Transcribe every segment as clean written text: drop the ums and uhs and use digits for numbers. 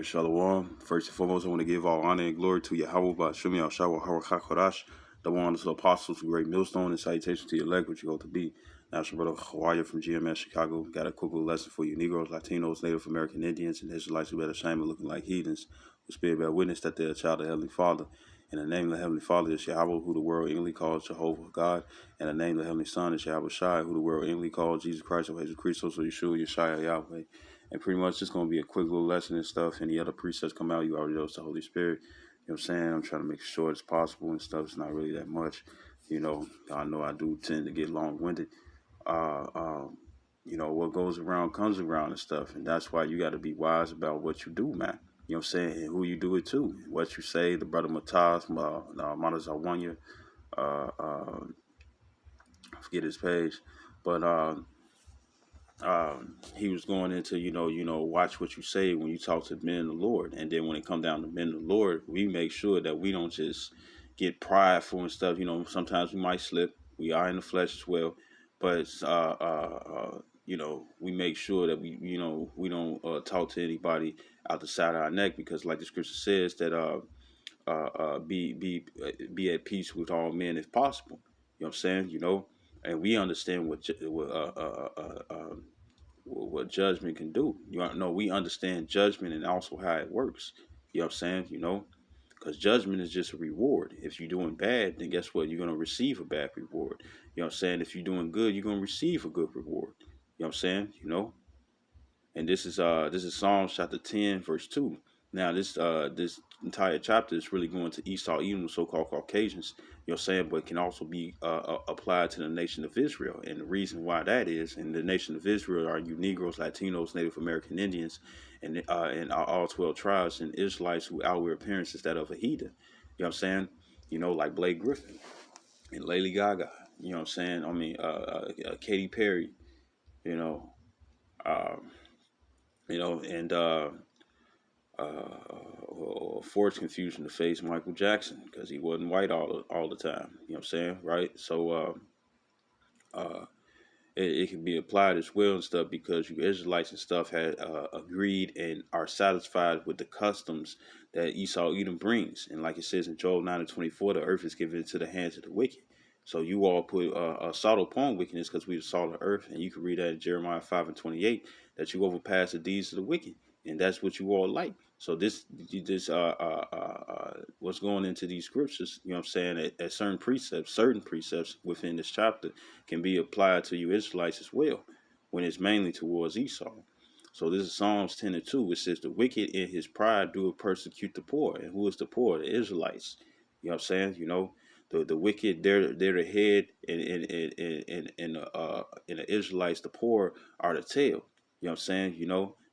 Shalom. First and foremost, I want to give all honor and glory to Yahweh Ba'Shem Yahshua HaRachakodash, the one of the apostles, the great millstone, and salutation to your elect, which you go to be. National Brother Hawaii from GMS Chicago. Got a quick little lesson for you Negroes, Latinos, Native American Indians, and Israelites who bear shame of looking like heathens, who spirit bear witness that they're a child of Heavenly Father. And the name of the Heavenly Father is Yahweh, who the world English calls Jehovah God. And the name of the Heavenly Son is Yahweh Shai, who the world English calls Jesus Christ or Jesus Christos or Yeshua, Yeshua, Yahweh. And pretty much it's going to be a quick little lesson and stuff. Any other precepts come out, you already know it's the Holy Spirit. You know what I'm saying? I'm trying to make it short as possible and stuff. It's not really that much. You know I do tend to get long-winded. Uh, um, what goes around comes around and stuff. And that's why you got to be wise about what you do, man. You know what I'm saying? And who you do it to. What you say, the brother Mataz, Mata I forget his page. But he was going into, watch what you say when you talk to men of the Lord. And then when it come down to men of the Lord, we make sure that we don't just get prideful and stuff. Sometimes we might slip. We are in the flesh as well. But, we make sure that we don't talk to anybody out the side of our neck, because like the scripture says that be at peace with all men if possible. You know what I'm saying? And we understand what judgment can do. We understand judgment and also how it works. You know what I'm saying? Because judgment is just a reward. If you're doing bad, then guess what? You're going to receive a bad reward. You know what I'm saying? If you're doing good, you're going to receive a good reward. You know what I'm saying? And this is Psalms chapter 10, verse 2. Now this entire chapter is really going to Esau, Edom, the so-called Caucasians. You know what I'm saying? But it can also be applied to the nation of Israel. And the reason why that is, in the nation of Israel are you Negroes, Latinos, Native American Indians, and all 12 tribes, and Israelites who outward appearance is that of a heathen. You know what I'm saying? Like Blake Griffin and Lady Gaga. You know what I'm saying? I mean, Katy Perry. You know, um, and forced confusion to face Michael Jackson because he wasn't white all the time. You know what I'm saying, right? So it can be applied as well and stuff, because you Israelites and stuff had agreed and are satisfied with the customs that Esau Edom brings, and like it says in Joel 9:24, the earth is given into the hands of the wicked. So you all put a salt upon wickedness, because we the salt of the earth, and you can read that in Jeremiah 5:28, that you overpass the deeds of the wicked, and that's what you all like. So what's going into these scriptures, you know what I'm saying, at certain precepts within this chapter can be applied to you Israelites as well, when it's mainly towards Esau. So this is Psalms 10:2. It says, the wicked in his pride do persecute the poor. And who is the poor? The Israelites. You know what I'm saying? The wicked, they're the head, and the Israelites, the poor, are the tail. You know what I'm saying?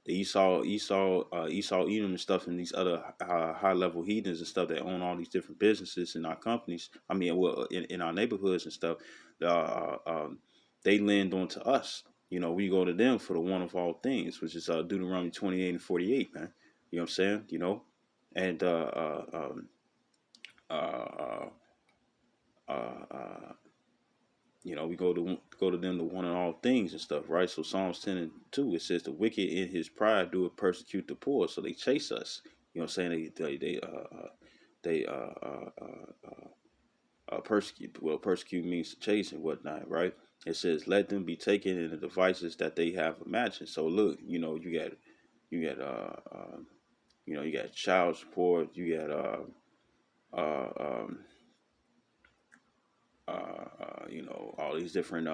The Esau, Edom and stuff, and these other high level heathens and stuff that own all these different businesses in our companies. I mean, well, in our neighborhoods and stuff, they lend on to us. We go to them for the one of all things, which is Deuteronomy 28:48, man. You know what I'm saying? And uh, uh, we go to them to one in all things and stuff, right? So Psalms 10:2, it says, the wicked in his pride do persecute the poor, so they chase us. You know what I'm saying? They persecute. Well, persecute means to chase and whatnot, right? It says, let them be taken in the devices that they have imagined. So look, you got child support, you got all these different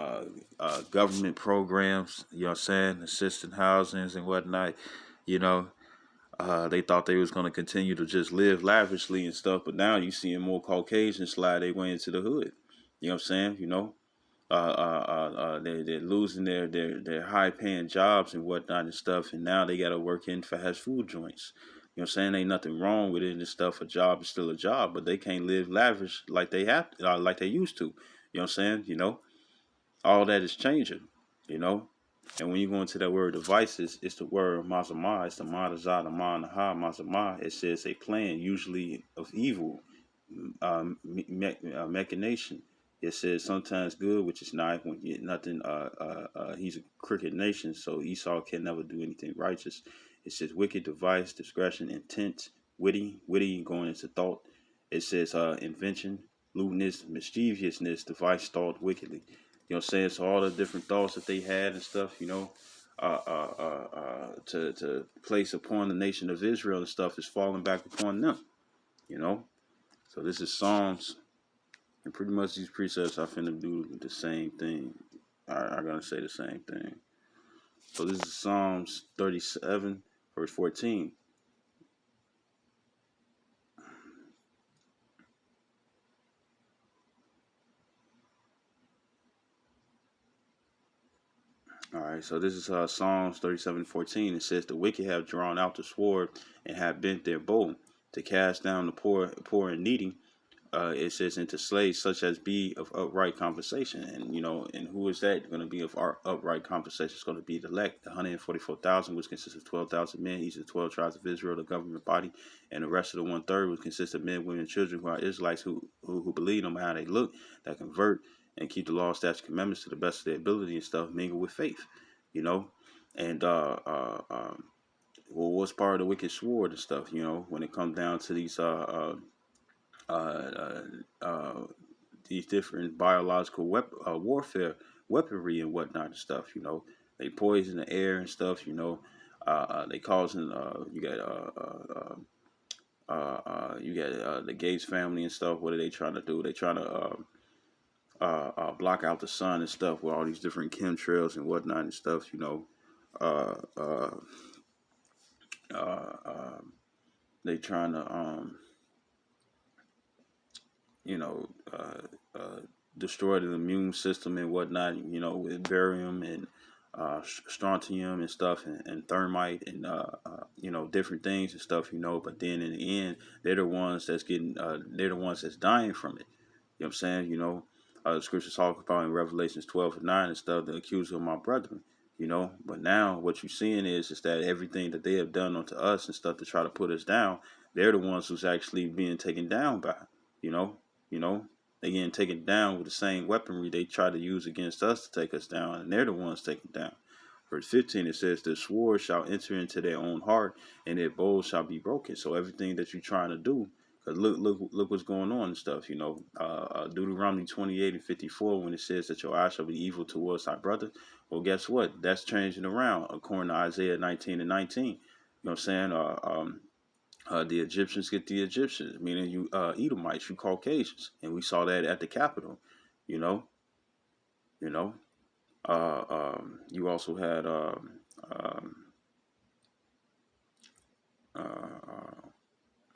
government programs, you know what I'm saying, assistant housings and whatnot. They thought they was going to continue to just live lavishly and stuff, but now you seeing more Caucasians slide their way into the hood. You know what I'm saying? They're losing their high paying jobs and whatnot and stuff, and now they got to work in fast food joints. You know what I'm saying? Ain't nothing wrong with it and stuff. A job is still a job, but they can't live lavish like they have, like they used to. You know what I'm saying? All that is changing. You know, and when you go into that word devices, it's the word mazamah. It's the madazah, the manaha, mazamah. It says a plan, usually of evil, machination. It says sometimes good, which is not when you nothing. He's a crooked nation, so Esau can never do anything righteous. It says wicked, device, discretion, intent, witty going into thought. It says invention, lewdness, mischievousness, device, thought wickedly. You know what I'm saying? So all the different thoughts that they had and stuff, to place upon the nation of Israel and stuff is falling back upon them, you know. So this is Psalms, and pretty much these precepts I finna do the same thing. I'm gonna say the same thing. So this is Psalms 37, verse 14. All right, so this is Psalms 37:14. It says, "The wicked have drawn out the sword and have bent their bow to cast down the poor and needy." It says, "And to slay such as be of upright conversation." And and who is that going to be of our upright conversation? It's going to be the elect, the 144,000, which consists of 12,000 men, each of the 12 tribes of Israel, the government body, and the rest of the 1/3, which consists of men, women, and children who are Israelites who believe, no matter how they look, that convert and keep the law, statutes, commandments to the best of their ability and stuff, mingle with faith, you know, and well, what's part of the wicked sword and stuff, when it comes down to uh, uh, uh, these different biological warfare weaponry and whatnot and stuff. They poison the air and stuff. They causing you got the Gates family and stuff. What are they trying to do? They trying to block out the sun and stuff with all these different chemtrails and whatnot and stuff. Uh, uh, uh, uh, they trying to you know, destroy the immune system and whatnot, with barium and strontium and stuff and thermite and, different things and stuff, but then in the end, they're the ones that's they're the ones that's dying from it. You know what I'm saying? The scriptures talk about in Revelations 12:9 and stuff, the accuser of my brethren. But now what you're seeing is that everything that they have done unto us and stuff to try to put us down, they're the ones who's actually being taken down by, you know, you know, they getting taken down with the same weaponry they try to use against us to take us down, and they're the ones taken down. Verse 15, it says, "The sword shall enter into their own heart, and their bows shall be broken." So everything that you're trying to do, because look what's going on and stuff. Deuteronomy 28:54, when it says that your eye shall be evil towards thy brother. Well, guess what? That's changing around according to Isaiah 19:19. You know what I'm saying? The Egyptians get the Egyptians, meaning you Edomites, you Caucasians, and we saw that at the Capitol. You know, you know. You also had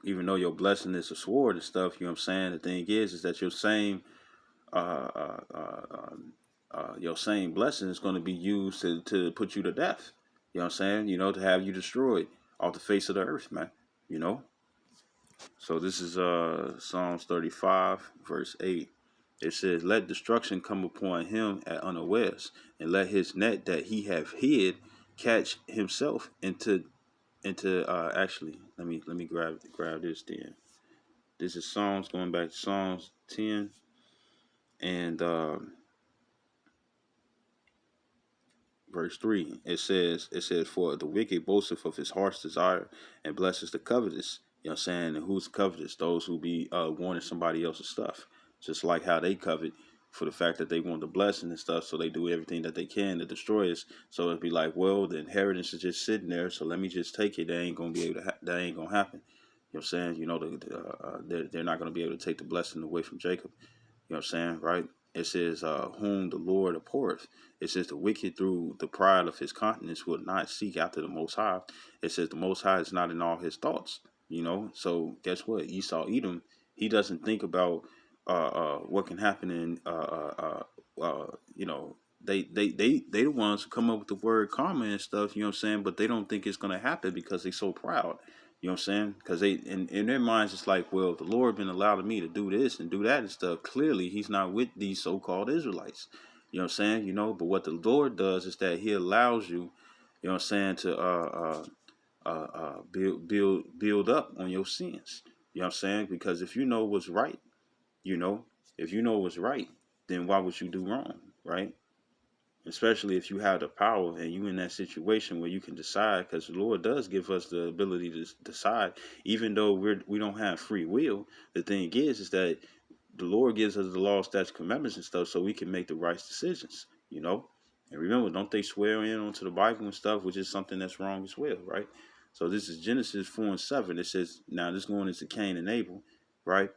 even though your blessing is a sword and stuff. You know what I'm saying? The thing is that your same blessing is going to be used to put you to death. You know what I'm saying? To have you destroyed off the face of the earth, man. You know. So this is Psalms 35, verse 8. It says, "Let destruction come upon him at unawares, and let his net that he have hid catch himself into actually let me grab this then. This is Psalms, going back to Psalms 10 and verse 3. It says, "For the wicked boasteth of his heart's desire and blesses the covetous." You know what I'm saying? And who's covetous? Those who be wanting somebody else's stuff. Just like how they covet for the fact that they want the blessing and stuff, so they do everything that they can to destroy us. So it'd be like, well, the inheritance is just sitting there, so let me just take it. They ain't gonna be able to. That ain't gonna happen. You know what I'm saying? They're not gonna be able to take the blessing away from Jacob. You know what I'm saying, right? It says, "Whom the Lord abhorreth." It says, "The wicked through the pride of his countenance will not seek after the Most High." It says, "The Most High is not in all his thoughts." So guess what? Esau, Edom, he doesn't think about what can happen in, they the ones who come up with the word karma and stuff, you know what I'm saying? But they don't think it's going to happen because they're so proud. You know what I'm saying? Because they in their minds, it's like, well, the Lord been allowing me to do this and do that and stuff. Clearly, he's not with these so-called Israelites. You know what I'm saying? But what the Lord does is that he allows you, you know what I'm saying, to build up on your sins. You know what I'm saying? Because if you know what's right, you know, if you know what's right, then why would you do wrong, right? especially if you have the power and you in that situation where you can decide, because the Lord does give us the ability to decide, even though we don't have free will. The thing is that the Lord gives us the law, statutes, commandments, and stuff, so we can make the right decisions. And remember, don't they swear in onto the Bible and stuff, which is something that's wrong as well, right? So this is Genesis 4:7. It says, now this going into Cain and Abel, right?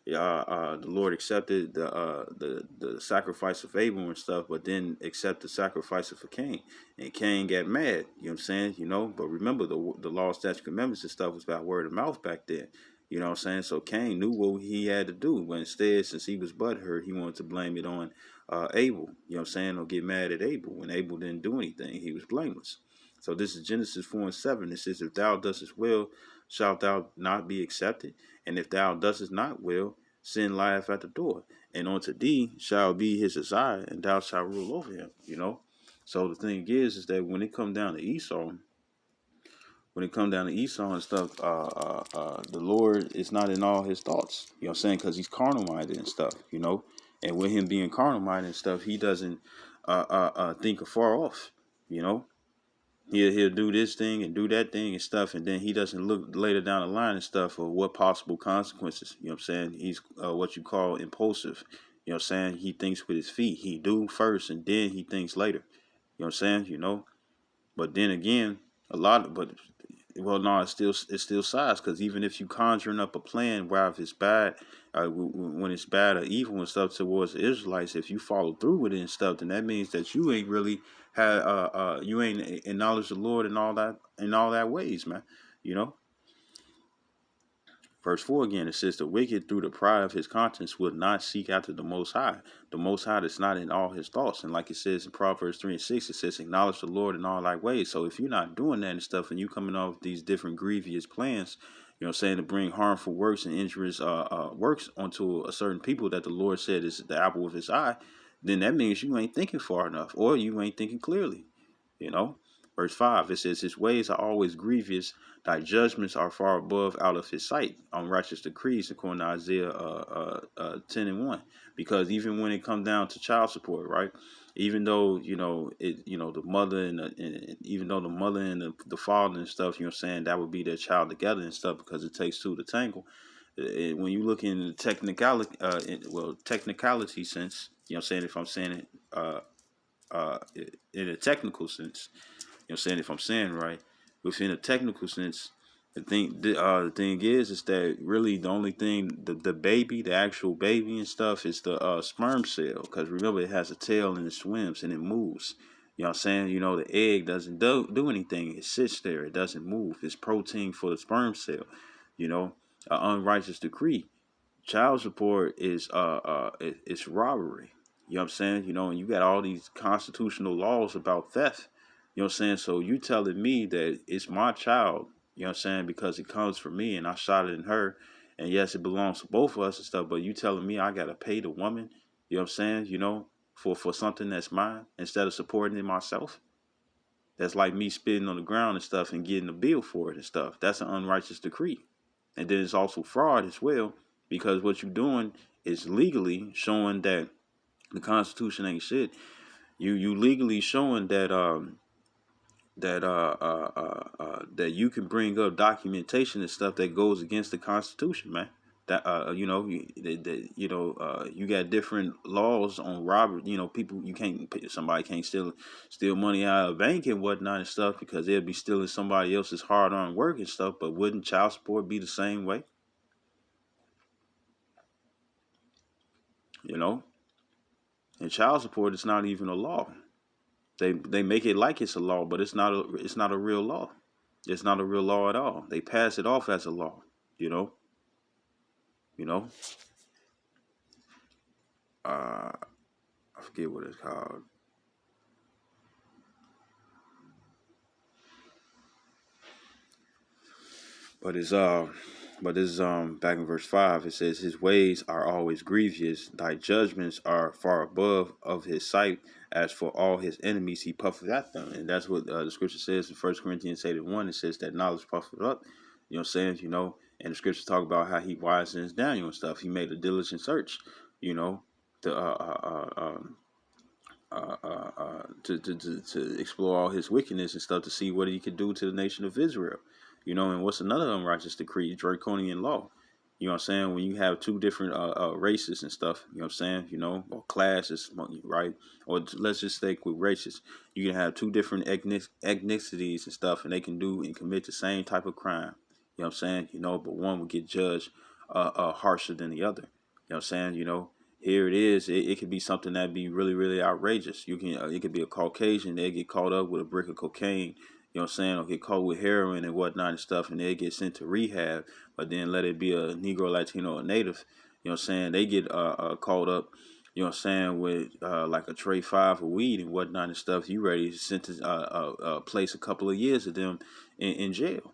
The Lord accepted the sacrifice of Abel and stuff, but then accept the sacrifice of Cain, and Cain got mad. You know what I'm saying? But remember the law, statutes, commandments and stuff was about word of mouth back then. You know what I'm saying? So Cain knew what he had to do, but instead, since he was butthurt, he wanted to blame it on Abel. You know what I'm saying? Or get mad at Abel when Abel didn't do anything. He was blameless. So this is Genesis 4:7. It says, if thou doest well, shalt thou not be accepted? And if thou doest not well, sin lieth at the door. And unto thee shall be his desire, and thou shalt rule over him. So the thing is that when it come down to Esau, and stuff, the Lord is not in all his thoughts. You know what I'm saying? Because he's carnal minded and stuff. And with him being carnal minded and stuff, he doesn't think afar off. You know, he'll do this thing and do that thing and stuff, and then he doesn't look later down the line and stuff for what possible consequences. You know what I'm saying? He's what you call impulsive. You know what I'm saying? He thinks with his feet. He do first and then he thinks later. You know what I'm saying? But then again, no, it's still size, because even if you conjuring up a plan, where if it's bad, when it's bad or evil and stuff towards the Israelites, if you follow through with it and stuff, then that means that you ain't really you ain't acknowledged the Lord in all that ways, man. You know. Verse 4 again, it says, the wicked through the pride of his conscience will not seek after the Most High. The Most High is not in all his thoughts. And like it says in Proverbs 3:6, it says, acknowledge the Lord in all thy ways. So if you're not doing that and stuff, and you coming off these different grievous plans, you know what I'm saying, to bring harmful works and injurious works onto a certain people that the Lord said is the apple of his eye, then that means you ain't thinking far enough, or you ain't thinking clearly. Verse 5, it says, his ways are always grievous, thy judgments are far above out of his sight. Unrighteous decrees, according to Isaiah 10:1. Because even when it comes down to child support, right? Even though, the mother and even though the mother and the father and stuff, you know what I'm saying, that would be their child together and stuff, because it takes two to tangle. When you look in the technicality sense, you know what I'm saying, if I'm saying it in a technical sense, you know what I'm saying, if I'm saying right, within a technical sense, the thing is that really the only thing, the baby, the actual baby and stuff, is the sperm cell. Because remember, it has a tail and it swims and it moves. You know what I'm saying? The egg doesn't do anything. It sits there. It doesn't move. It's protein for the sperm cell. An unrighteous decree. Child support is it's robbery. You know what I'm saying? And you got all these constitutional laws about theft. You know what I'm saying? So you telling me that it's my child, you know what I'm saying, because it comes from me and I shot it in her. And yes, it belongs to both of us and stuff, but you telling me I gotta pay the woman, you know what I'm saying, for something that's mine instead of supporting it myself. That's like me spitting on the ground and stuff and getting a bill for it and stuff. That's an unrighteous decree. And then it's also fraud as well, because what you're doing is legally showing that the Constitution ain't shit. You legally showing that that you can bring up documentation and stuff that goes against the Constitution, man. That you got different laws on robbery. People, somebody can't steal money out of a bank and whatnot and stuff, because they'll be stealing somebody else's hard-earned work and stuff. But wouldn't child support be the same way? And child support is not even a law. They make it like it's a law, but it's not a real law. It's not a real law at all. They pass it off as a law. You know. You know. I forget what it's called. But it's back in verse 5, it says, his ways are always grievous, thy judgments are far above of his sight, as for all his enemies he puffeth at them. And that's what the scripture says in 1 Corinthians 8:1. It says that knowledge puffeth up. You know what I'm saying? And the scriptures talk about how he wisens Daniel and stuff. He made a diligent search, to to explore all his wickedness and stuff to see what he could do to the nation of Israel. And what's another unrighteous decree? Draconian law. You know what I'm saying? When you have two different races and stuff, you know what I'm saying? Or classes, right? Or let's just stick with races. You can have two different ethnicities and stuff, and they can do and commit the same type of crime. You know what I'm saying? But one will get judged harsher than the other. You know what I'm saying? Here it is. It could be something that be really, really outrageous. It could be a Caucasian. They get caught up with a brick of cocaine. You know what I'm saying? Or get caught with heroin and whatnot and stuff, and they get sent to rehab. But then let it be a Negro, Latino, or Native. You know what I'm saying? They get caught up. You know what I'm saying? With like a tray 5 of weed and whatnot and stuff. You ready to sentence place a couple of years of them in jail.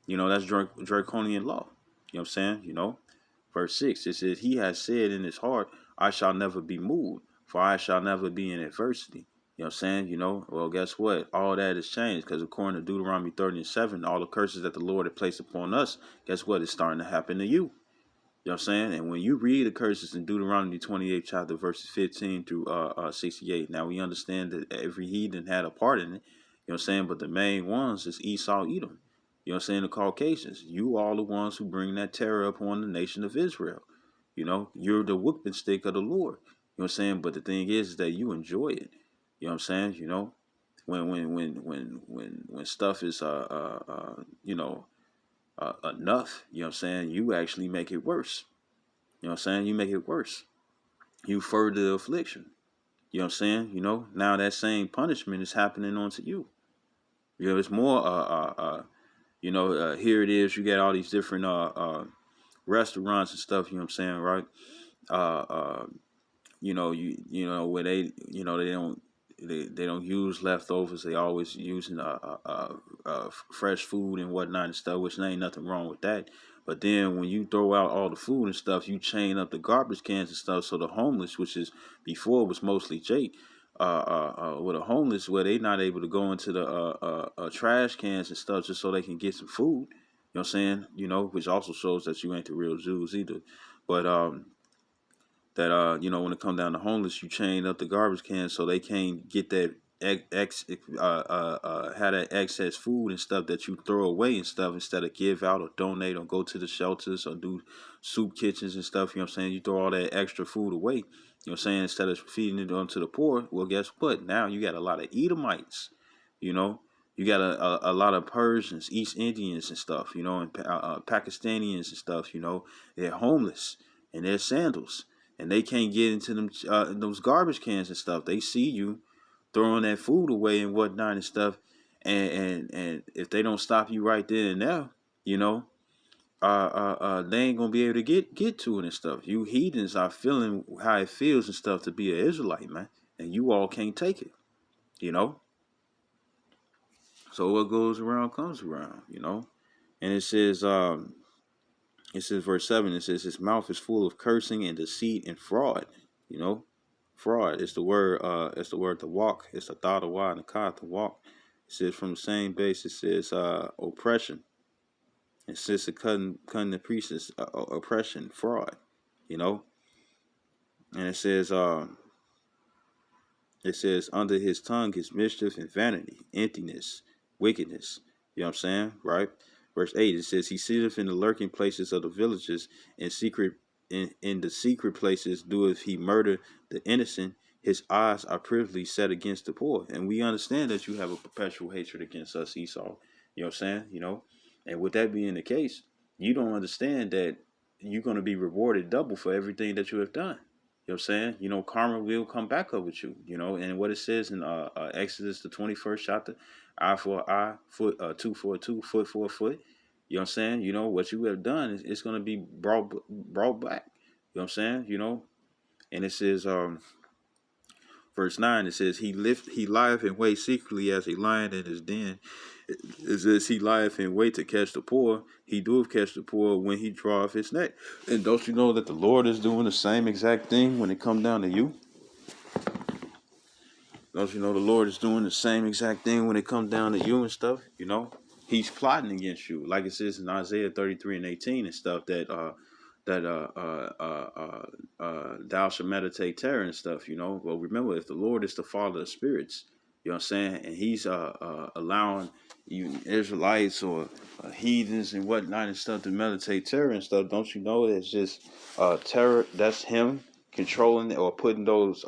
That's draconian law. You know what I'm saying? Verse 6, it says, he has said in his heart, I shall never be moved, for I shall never be in adversity. You know what I'm saying? Well, guess what? All that has changed because according to Deuteronomy 30:7, all the curses that the Lord had placed upon us, guess what? It's starting to happen to you. You know what I'm saying? And when you read the curses in Deuteronomy 28 chapter verses 15 through 68, now we understand that every heathen had a part in it. You know what I'm saying? But the main ones is Esau, Edom. You know what I'm saying? The Caucasians. You are the ones who bring that terror upon the nation of Israel. You're the whipping stick of the Lord. You know what I'm saying? But the thing is that you enjoy it. You know what I'm saying? When stuff is enough, you know what I'm saying, you actually make it worse. You know what I'm saying? You make it worse. You further the affliction. You know what I'm saying? Now that same punishment is happening onto you. It's more here it is, you get all these different restaurants and stuff, you know what I'm saying, right? Where they don't use leftovers. They always using fresh food and whatnot and stuff, which there ain't nothing wrong with that. But then when you throw out all the food and stuff, you chain up the garbage cans and stuff. So the homeless, which is before was mostly Jake, with the homeless, where they not able to go into the trash cans and stuff just so they can get some food. You know what I'm saying? Which also shows that you ain't the real Jews either. But when it come down to homeless, you chain up the garbage cans so they can't get that have that excess food and stuff that you throw away and stuff instead of give out or donate or go to the shelters or do soup kitchens and stuff. You know what I'm saying? You throw all that extra food away. You know what I'm saying? Instead of feeding it on to the poor, well, guess what? Now you got a lot of Edomites. You got a lot of Persians, East Indians and stuff. And Pakistanians and stuff. They're homeless and they're sandals. And they can't get into them those garbage cans and stuff. They see you throwing that food away and whatnot and stuff, and if they don't stop you right then and there, they ain't gonna be able to get to it and stuff. You heathens are feeling how it feels and stuff to be an Israelite, man, and you all can't take it, So what goes around comes around, and it says verse 7, it says his mouth is full of cursing and deceit and fraud. Fraud is the word to walk. It's the thought of why and the cod to walk. It says from the same base, it says oppression. It says the cutting the priest is oppression, fraud, and it says under his tongue is mischief and vanity, emptiness, wickedness. You know what I'm saying? Right? Verse 8, it says, he sitteth in the lurking places of the villages, in the secret places doeth he murder the innocent. His eyes are privily set against the poor. And we understand that you have a perpetual hatred against us, Esau. You know what I'm saying? And with that being the case, you don't understand that you're going to be rewarded double for everything that you have done. You know what I'm saying? Karma will come back up with you, and what it says in Exodus, the 21st chapter, eye for an eye, tooth for a tooth, foot for a foot. You know what I'm saying? What you have done is going to be brought back. You know what I'm saying? And it says, verse 9, it says, he lieth in wait secretly as a lion in his den. It says he lieth in wait to catch the poor. He doeth catch the poor when he draweth his neck. And don't you know that the Lord is doing the same exact thing when it comes down to you? Don't you know the Lord is doing the same exact thing when it comes down to you and stuff? He's plotting against you. Like it says in Isaiah 33:18 and stuff, that that thou shalt meditate terror and stuff, you know. Well, remember, if the Lord is the Father of spirits, you know what I'm saying, and He's allowing you Israelites or heathens and whatnot and stuff to meditate terror and stuff, don't you know it's just terror? That's Him controlling or putting those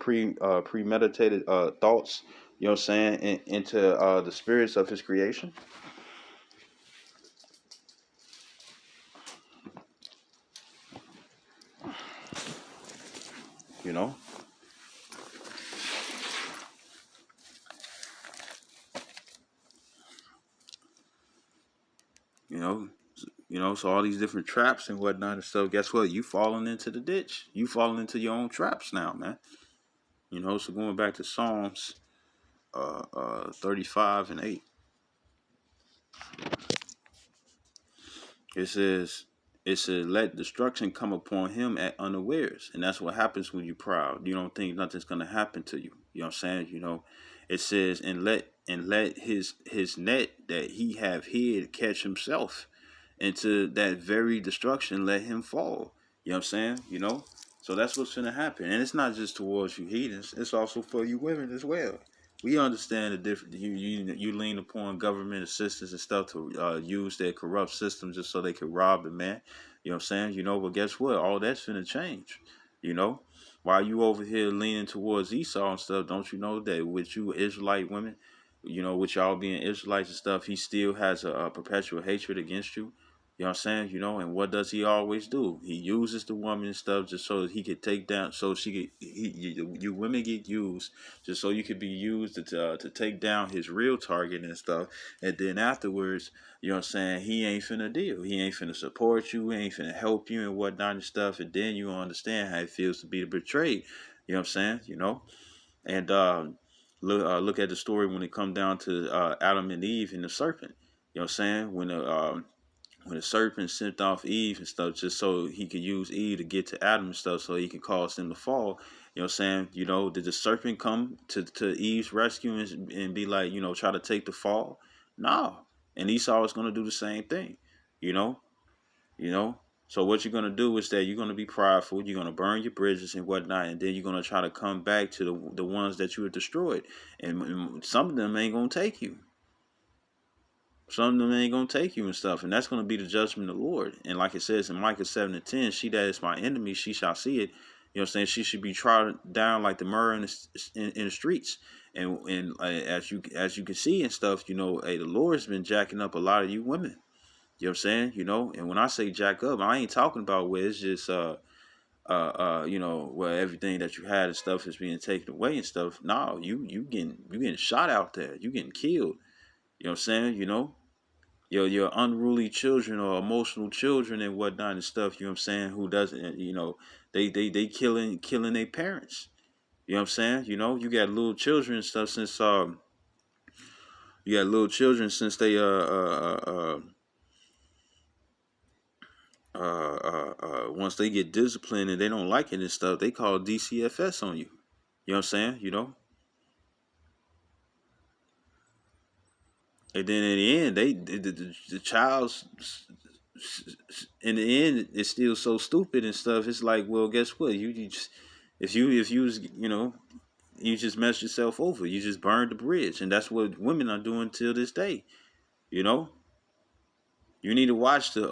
premeditated thoughts, you know what I'm saying, into the spirits of His creation, you know. You know, so all these different traps and whatnot and stuff. Guess what? You falling into the ditch. You falling into your own traps now, man. You know. So going back to Psalms, 35:8, it says, let destruction come upon him at unawares, and that's what happens when you're proud. You don't think nothing's gonna happen to you. You know what I'm saying? You know, it says, and let his net that he have hid catch himself into that very destruction, let him fall. You know what I'm saying? You know? So that's what's gonna happen. And it's not just towards you heathens, it's also for you women as well. We understand the different you lean upon government assistance and stuff to use their corrupt system just so they could rob the man. You know what I'm saying? You know, but guess what? All that's gonna change. You know? While you over here leaning towards Esau and stuff, don't you know that with you Israelite women, you know, with y'all being Israelites and stuff, he still has a perpetual hatred against you. You know what I'm saying? You know, and what does he always do? He uses the woman and stuff just so that he could take down, so she could, you women get used just so you could be used to take down his real target and stuff. And then afterwards, you know what I'm saying? He ain't finna deal. He ain't finna support you. He ain't finna help you and whatnot and stuff. And then you understand how it feels to be betrayed. You know what I'm saying? You know? And look at the story when it come down to Adam and Eve and the serpent. You know what I'm saying? When the serpent sent off Eve and stuff, just so he could use Eve to get to Adam and stuff, so he could cause them to fall. You know what I'm saying? You know, did the serpent come to Eve's rescue and be like, you know, try to take the fall? No. And Esau is going to do the same thing. You know, you know. So what you're gonna do is that you're gonna be prideful. You're gonna burn your bridges and whatnot, and then you're gonna try to come back to the ones that you had destroyed. And some of them ain't gonna take you. Some of them ain't gonna take you and stuff, and that's gonna be the judgment of the Lord. And like it says in Micah 7:10, she that is my enemy, she shall see it. You know what I'm saying? She should be trodden down like the myrrh in the streets. And as you can see and stuff, you know, hey, the Lord's been jacking up a lot of you women. You know what I'm saying? You know, and when I say jack up, I ain't talking about where it's just you know, where everything that you had and stuff is being taken away and stuff. No, you getting shot out there. You getting killed. You know what I'm saying? You know, your unruly children or emotional children and whatnot and stuff, you know what I'm saying, who doesn't, you know, they killing their parents. You know what I'm saying? You know, you got little children and stuff since you got little children since they once they get disciplined and they don't like it and stuff, they call DCFS on you. You know what I'm saying? You know, and then in the end, the child's in the end it's still so stupid and stuff. It's like, well, guess what? You just if you was, you know, you just messed yourself over. You just burned the bridge, and that's what women are doing till this day. You know, you need to watch the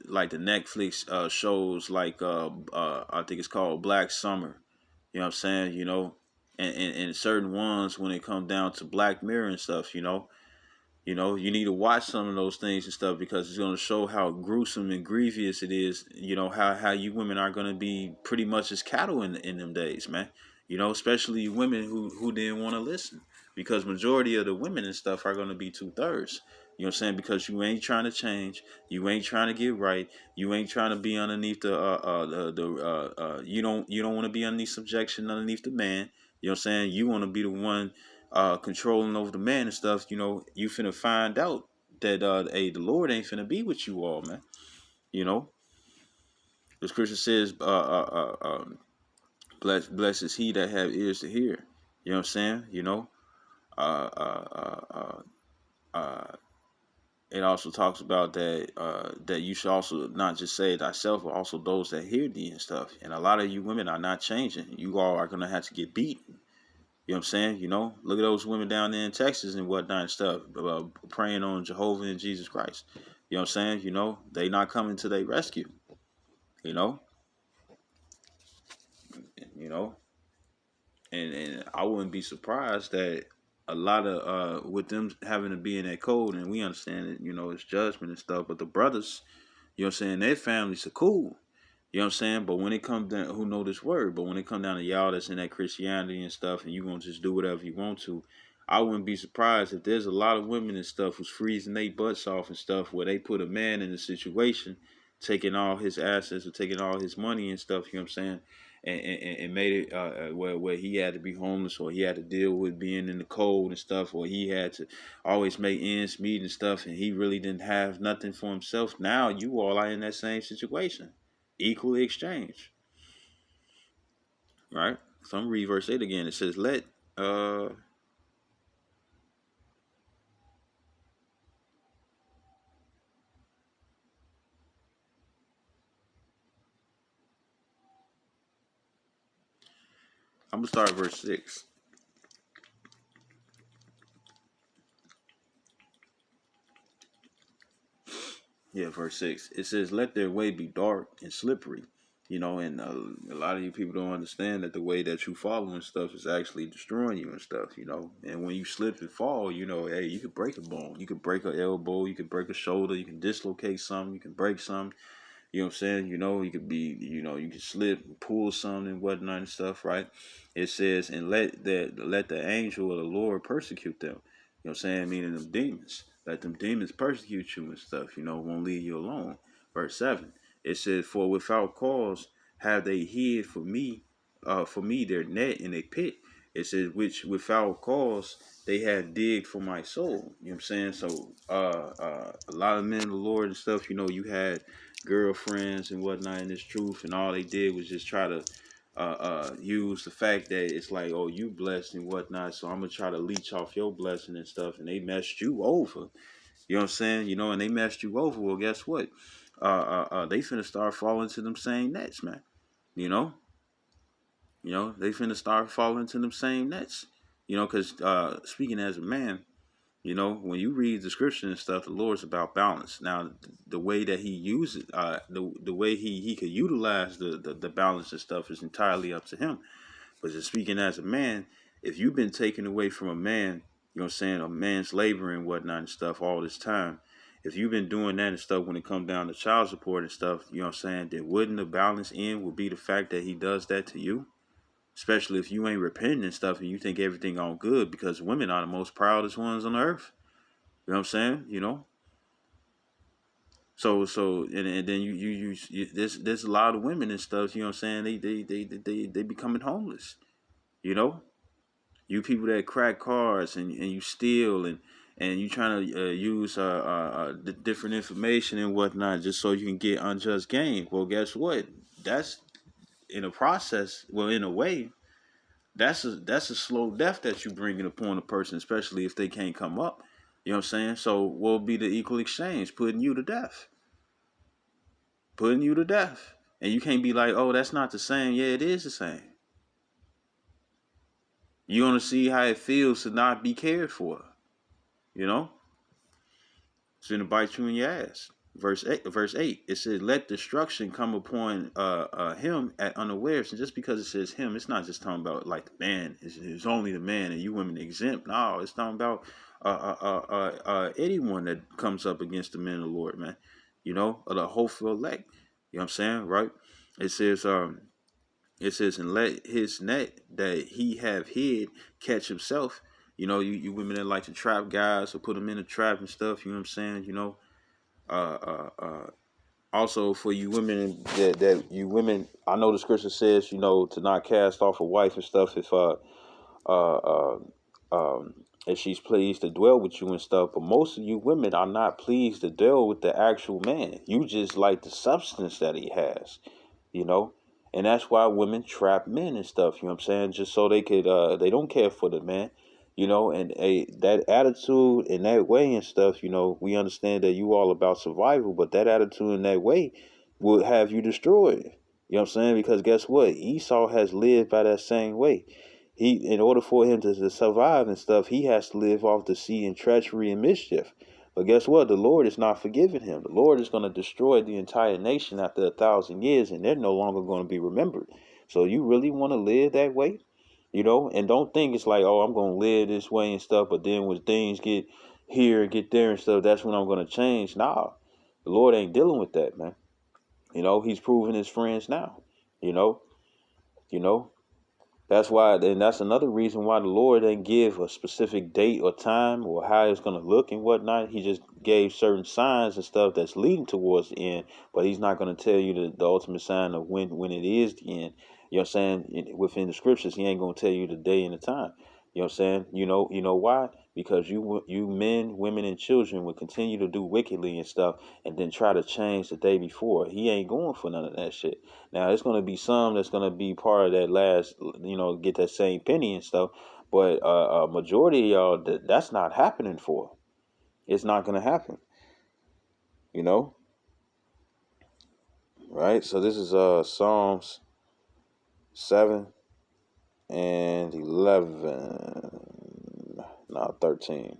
like the Netflix shows like I think it's called Black Summer. You know what I'm saying? You know, and certain ones when it comes down to Black Mirror and stuff. You know, you need to watch some of those things and stuff because it's going to show how gruesome and grievous it is. You know, how you women are going to be pretty much as cattle in them days, man. You know, especially women who didn't want to listen, because majority of the women and stuff are going to be 2/3. You know what I'm saying? Because you ain't trying to change, you ain't trying to get right, you ain't trying to be underneath you don't want to be underneath subjection underneath the man. You know what I'm saying? You want to be the one controlling over the man and stuff. You know, you finna find out that hey, the Lord ain't finna be with you all, man. You know, the scripture says, blessed is he that have ears to hear. You know what I'm saying? You know, uh, uh, uh, uh, uh, it also talks about that that you should also not just say it thyself, but also those that hear thee and stuff. And a lot of you women are not changing. You all are gonna have to get beat. You know what I'm saying? You know, look at those women down there in Texas and whatnot and stuff, praying on Jehovah and Jesus Christ. You know what I'm saying? You know, they not coming to their rescue. You know, you know, and I wouldn't be surprised that a lot of with them having to be in that code, and we understand it, you know, it's judgment and stuff. But the brothers, you know what I'm saying, their families are cool. You know what I'm saying? But when it comes down, who know this word? But when it comes down to y'all that's in that Christianity and stuff, and you gonna just do whatever you want to, I wouldn't be surprised if there's a lot of women and stuff who's freezing their butts off and stuff where they put a man in a situation, taking all his assets or taking all his money and stuff. You know what I'm saying? And made it where he had to be homeless, or he had to deal with being in the cold and stuff, or he had to always make ends meet and stuff, and he really didn't have nothing for himself. Now you all are in that same situation, equally exchanged, right? So I'm read verse 8 again. It says, let I'm gonna start at verse 6. Yeah, verse 6. It says, let their way be dark and slippery. You know, and a lot of you people don't understand that the way that you follow and stuff is actually destroying you and stuff, you know. And when you slip and fall, you know, hey, you could break a bone. You could break an elbow. You could break a shoulder. You can dislocate something. You can break something. You know what I'm saying? You know, you could be, you know, you can slip, pull something and whatnot and stuff, right? It says, and let the angel of the Lord persecute them. You know what I'm saying? Meaning them demons. Let them demons persecute you and stuff, you know, won't leave you alone. Verse 7. It says, for without cause have they hid for me their net in a pit. It says, which without cause they had digged for my soul. You know what I'm saying? So a lot of men of the Lord and stuff, you know, you had girlfriends and whatnot in this truth, and all they did was just try to use the fact that it's like, oh, you blessed and whatnot, so I'm gonna try to leech off your blessing and stuff, and they messed you over. You know what I'm saying? You know, and they messed you over. Well, guess what? They finna start falling to them same nets, man. You know, they finna start falling to them same nets. You know, because speaking as a man, you know, when you read the scripture and stuff, the Lord's about balance. Now, the way that He uses, the way he could utilize the balance and stuff is entirely up to Him. But just speaking as a man, if you've been taken away from a man, you know what I'm saying, a man's labor and whatnot and stuff all this time, if you've been doing that and stuff when it comes down to child support and stuff, you know what I'm saying, then wouldn't the balance end would be the fact that he does that to you? Especially if you ain't repenting and stuff and you think everything all good, because women are the most proudest ones on earth. You know what I'm saying? You know? And then you there's a lot of women and stuff, you know what I'm saying? They becoming homeless. You know? You people that crack cars and you steal and you trying to use different information and whatnot just so you can get unjust gain. Well, guess what? That's in a process. Well, in a way, that's a slow death that you bringing upon a person, especially if they can't come up. You know what I'm saying? So, what will be the equal exchange? Putting you to death. Putting you to death. And you can't be like, oh, that's not the same. Yeah, it is the same. You're gonna see how it feels to not be cared for. You know? It's gonna bite you in your ass. Verse 8, it says, let destruction come upon him at unawares. And just because it says him, it's not just talking about like the man. It's only the man and you women exempt. No, it's talking about anyone that comes up against the men of the Lord, man. You know, or the hopeful elect. You know what I'm saying? Right? It says, and let his net that he have hid catch himself. You know, you women that like to trap guys or put them in a trap and stuff. You know what I'm saying? You know, uh, uh, uh, also for you women that you women, I know the scripture says, you know, to not cast off a wife and stuff uh, uh, um, if she's pleased to dwell with you and stuff. But most of you women are not pleased to dwell with the actual man. You just like the substance that he has, you know. And that's why women trap men and stuff. You know what I'm saying? Just so they could, they don't care for the man. And that attitude and that way and stuff, we understand that you all about survival, but that attitude and that way will have you destroyed. You know what I'm saying? Because guess what? Esau has lived by that same way. In order for him to survive and stuff, he has to live off deceit and treachery and mischief. But guess what? The Lord is not forgiving him. The Lord is going to destroy the entire nation after 1,000 years, and they're no longer going to be remembered. So you really want to live that way? And don't think it's like, oh, I'm going to live this way and stuff, but then when things get here and get there and stuff, that's when I'm going to change. Nah, the Lord ain't dealing with that, man. He's proving his friends now. You know, you know, that's why, and that's another reason why the Lord didn't give a specific date or time or how it's going to look and whatnot. He just gave certain signs and stuff that's leading towards the end, but he's not going to tell you the ultimate sign of when it is the end. You know what I'm saying? Within the scriptures, he ain't going to tell you the day and the time. You know what I'm saying? You know why? Because you men, women, and children will continue to do wickedly and stuff, and then try to change the day before. He ain't going for none of that shit. Now, it's going to be some that's going to be part of that last, get that same penny and stuff. But a majority of y'all, that's not happening for. It's not going to happen, right? So this is Psalms 7 and 11. No, 13.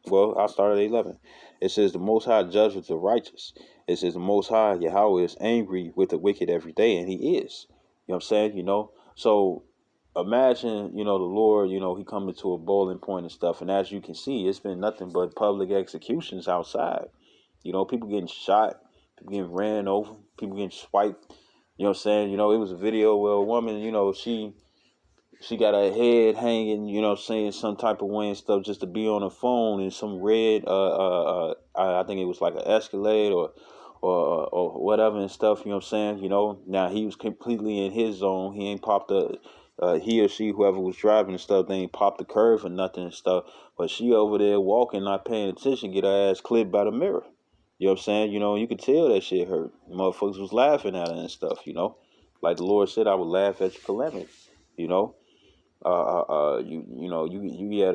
Well, I started at 11. It says, the Most High judges the righteous. It says, the Most High, Yahweh, is angry with the wicked every day, and he is. You know what I'm saying? So imagine, the Lord, he coming to a boiling point and stuff. And as you can see, it's been nothing but public executions outside. People getting shot, people getting ran over, people getting swiped. You know what I'm saying? It was a video where a woman, she got her head hanging, saying some type of way and stuff just to be on the phone in some red, I think it was like an Escalade or whatever and stuff, you know what I'm saying? Now he was completely in his zone. He ain't popped he or she, whoever was driving and stuff, they ain't popped the curve or nothing and stuff. But she over there walking, not paying attention, get her ass clipped by the mirror. You know what I'm saying? You could tell that shit hurt. Motherfuckers was laughing at her and stuff, Like the Lord said, I would laugh at your calamity, you know? You had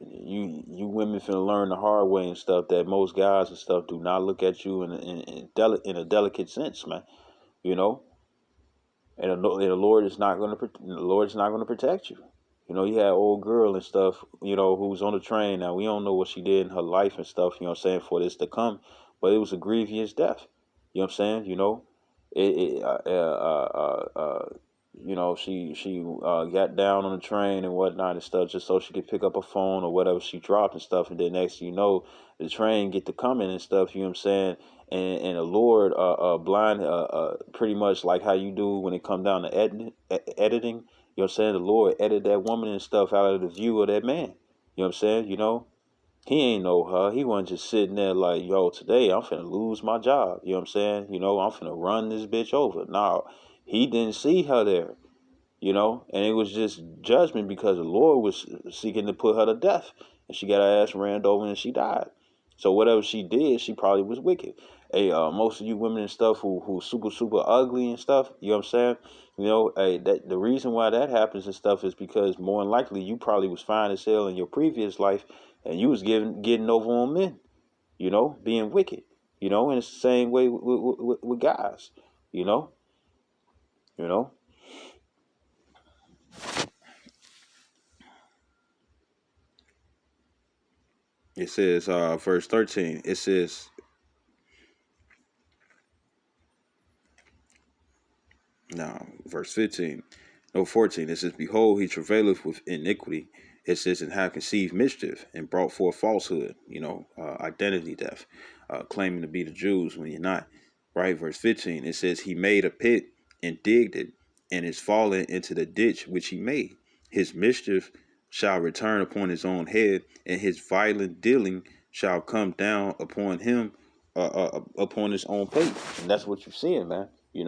you women finna learn the hard way and stuff that most guys and stuff do not look at you in a delicate sense, man. You know, and the Lord is not gonna protect you. You had old girl and stuff, who's on the train now. We don't know what she did in her life and stuff, you know what I'm saying, for this to come, but it was a grievous death. You know what I'm saying? She got down on the train and whatnot and stuff just so she could pick up a phone or whatever she dropped and stuff, and then next thing you know, the train get to coming and stuff. You know what I'm saying? And the Lord blind pretty much like how you do when it come down to editing. You know what I'm saying? The Lord edited that woman and stuff out of the view of that man. You know what I'm saying? He ain't know her. He wasn't just sitting there like, yo, today I'm finna lose my job. You know what I'm saying? I'm finna run this bitch over. No, he didn't see her there, and it was just judgment because the Lord was seeking to put her to death. And she got her ass ran over and she died. So whatever she did, she probably was wicked. Hey, most of you women and stuff who super, super ugly and stuff, you know what I'm saying? That the reason why that happens and stuff is because more than likely you probably was fine as hell in your previous life and you was getting over on men, being wicked, and it's the same way with guys, you know, you know. It says, verse 13, it says, no, verse 15, no, 14, it says, behold, he travaileth with iniquity. It says, and have conceived mischief and brought forth falsehood, identity theft, claiming to be the Jews when you're not. Right, verse 15, it says, he made a pit and digged it and is fallen into the ditch which he made. His mischief shall return upon his own head, and his violent dealing shall come down upon him, upon his own plate. And that's what you're seeing, man. You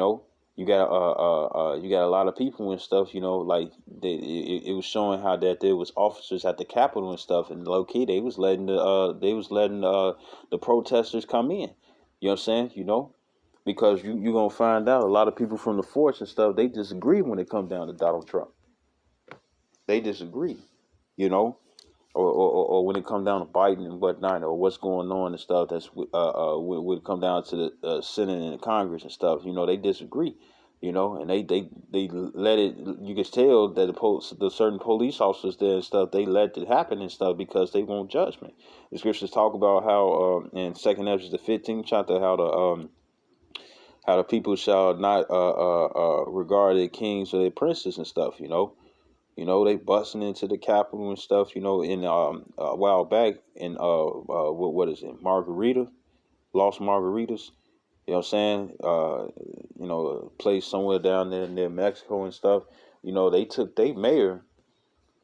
got a lot of people and stuff. Like it was showing how that there was officers at the Capitol and stuff, and low key they was letting the protesters come in. You know what I'm saying? Because you're gonna find out a lot of people from the force and stuff, they disagree when it comes down to Donald Trump. they disagree, you know, or when it comes down to Biden and whatnot, or what's going on and stuff. That's when it come down to the Senate and the Congress and stuff. You know, they disagree. You know, and they let it. You can tell that the certain police officers there and stuff. They let it happen and stuff because they want judgment. The scriptures talk about how in Second Ezra the 15th chapter how the people shall not regard their kings or their princes and stuff. You know, they busting into the Capitol and stuff. You know, in a while back in what is it, Margarita, Lost Margaritas. You know what I'm saying? You know, a place somewhere down there near Mexico and stuff. You know, they took their mayor,